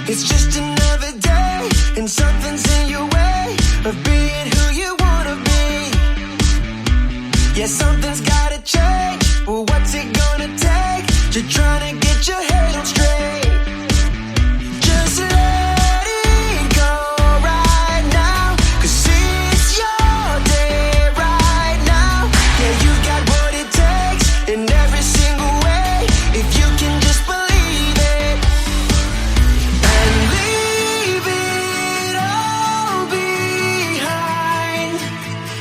It's just another day, and something's in your way of being who you wanna be. Yeah, something's gotta change, but what's it gonna take? You're trying to get your head on straight. Just let it go right now, 'cause it's your day right now. Yeah, you got what it takes in every single way, if you can just believe it. And leave it all behind.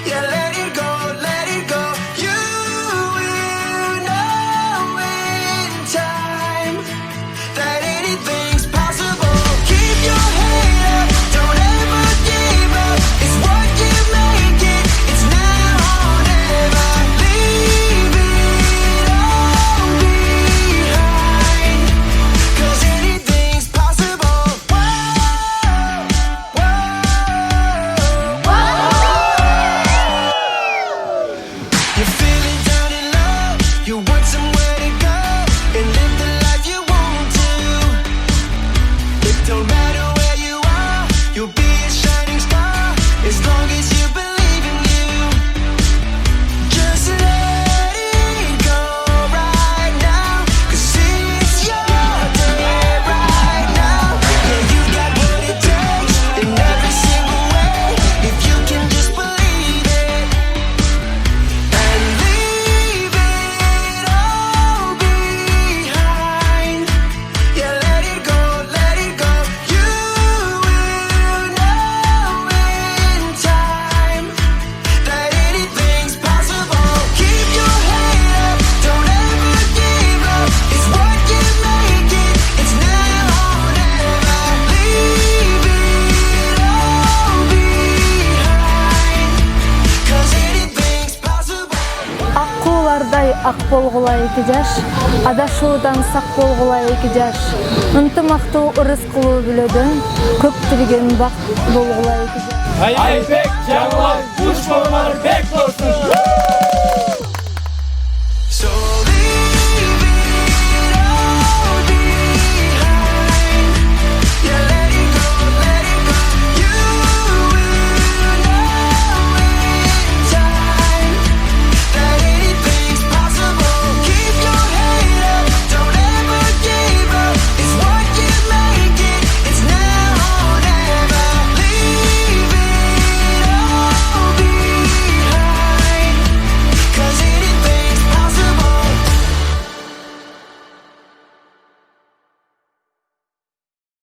Yeah, let it go, let it go. You will know in time that anything's possible. Keep your head up, don't ever give up. It's what you make it, it's now or never. Leave it all behind, 'cause anything's possible. You're feeling down and low, you want somewhere to go and live the life you want to. It don't matter where you are, you'll be a shining star as long as you believe in you. Just let it go right now, 'cause it's your day right now. Yeah, you got what it takes in every single way, if you can just believe it. And leave it all behind. Yeah, let it go, let it go. You will know in time that anything's possible. Keep your head up, don't ever give up. It's what you make it, it's now or never. Leave it all behind, 'cause anything's possible. Аккуулардай ак болгула 2 жаш, адашуудан сак болгула 2 жаш. Ынтымактуу ырыскылуу бүлөдөн көптүрген бакыт болгула 2 жаш. Айбек, Жанылаи, куш балалар бек болсун.